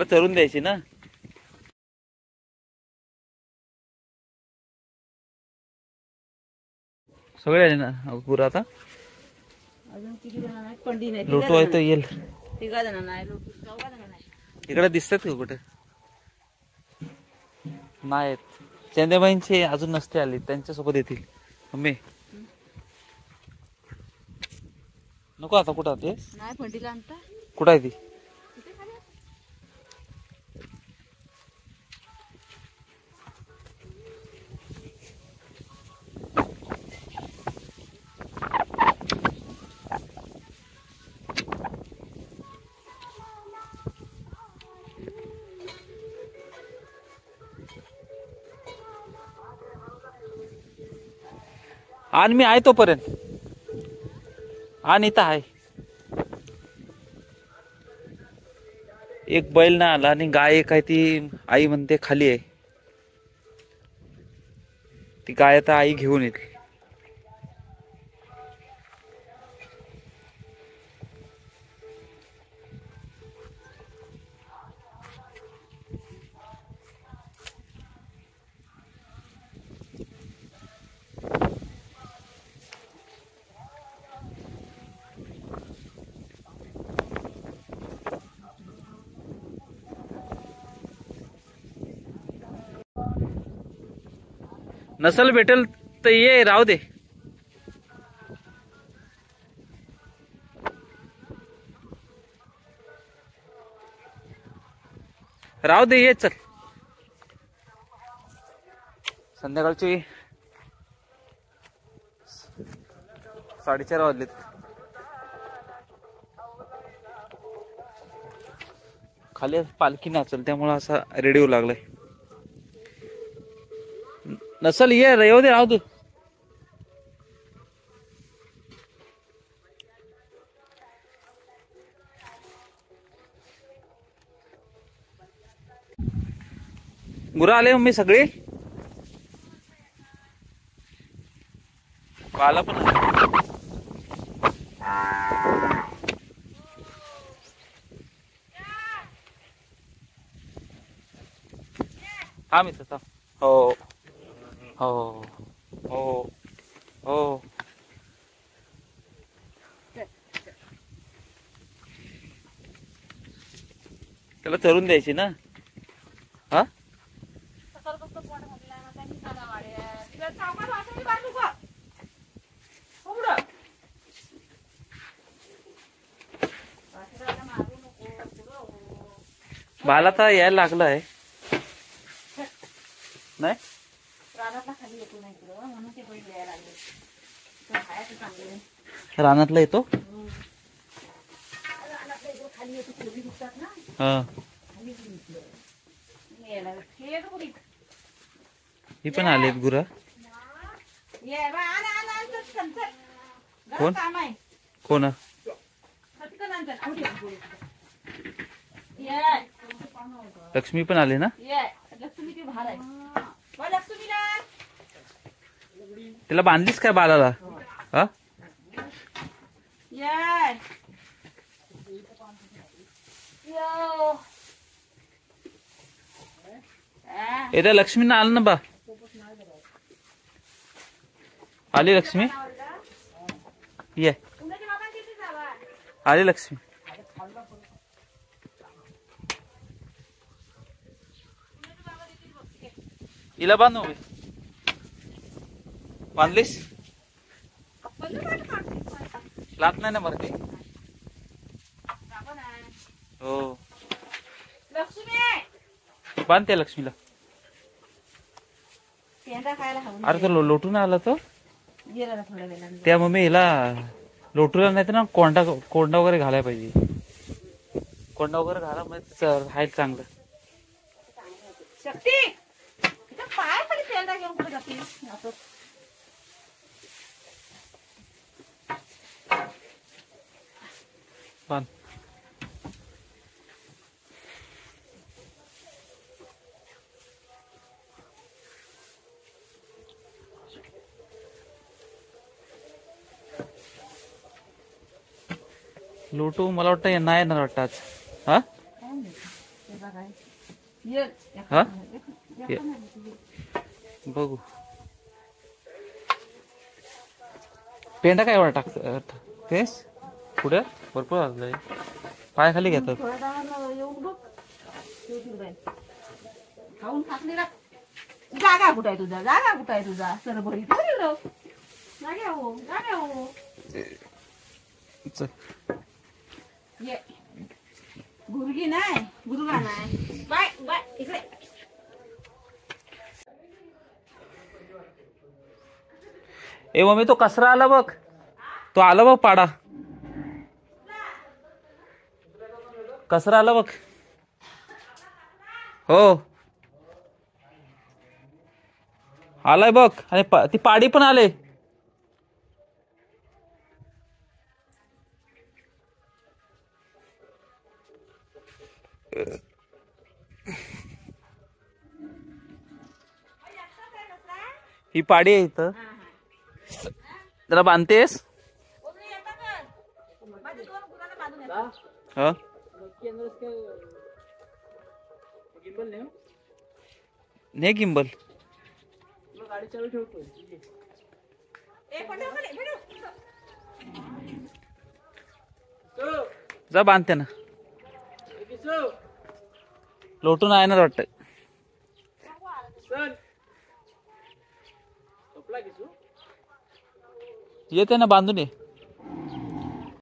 चरून द्यायची ना. सगळे आले ना गुरं आता. अजून किती जण आहेत? पंडी नाही. लोटू आहे तर येईल. तिघा जण नाही, लोटू चौघा जण नाही. इकडे दिसतात का कुठे? नाहीत. चंदेबाईंचे अजून नसते आली, त्यांच्यासोबत येतील. मम्मी नको आता. कुठं ते नाही पंडीला आणता. कुठं आहे ती? आणि मी आहे तोपर्यंत. आणि इथं आहे एक बैल ना आला आणि गाय एक आहे ती आई म्हणते खाली आहे. ती गाय आता आई घेऊन येते. नसल भेटेल तर ये, राहू दे. राहू दे, ये चल. संध्याकाळची 4:30 वाजलेत. खाली पालखी नाचल त्यामुळे असा रेडिओ लागलाय. नसल ये, येऊ दे, राहू दे. गुरं आले मम्मी सगळे. बाला पण आले. थांब इथं थांब. हो हो हो हो. त्याला चरून द्यायची ना. हा बाला तर यायला लागलाय. नाही खाली येतो नाही म्हणून ते बैल यायला लागले. रानातला येतो. खाली येतो पूर्वी दिसतात ना. हा ही पण आलेत गुरं. कोण कोण? लक्ष्मी पण आले ना. तिला बांधलीस काय बालाला? हा एकदा लक्ष्मीनं आलं ना बा. आली लक्ष्मी. ये आली लक्ष्मी. हिला बांधू. बांधलीस? लात नाही ना मरते. हो बांधते लक्ष्मीला. अरे तो लोटून आला तो. त्या मम्मी हिला लोटूला नाही तर ना कोंडा वगैरे घालायला पाहिजे. कोंडा वगैरे घाला म्हणजे हाय चांगलं. पाय खाली तेल घेऊन कुठे जाते. बांध. लोटू मला वाटतं नाही येणार वाटतं आज. हा हा ये. बघू पेंडा काय एवढा टाकत तेच पुढे भरपूर वाजलंय पाय खाली घेतात. खाऊन खाकली ना. जागा कुठं आहे तुझा? जागा कुठं आहे तुझा? सरभरी जागा हो, जागा हो. ये गुरुगी नाही, गुरुगा नाही. बाय बाय इकडे. ए मम्मी तो कसरा आला बघ, तो आला बघ पाडा, कसरा आला बघ. हो आलाय बघ आणि ती पाडी पण आले. ही पाडी आहे इथं, जरा बांधतेस. हा नाही गिंबल गाडी चालू ठेवतो. जा बांधते ना, लोटून आहे ना वाटत. येते ना बांधून ये.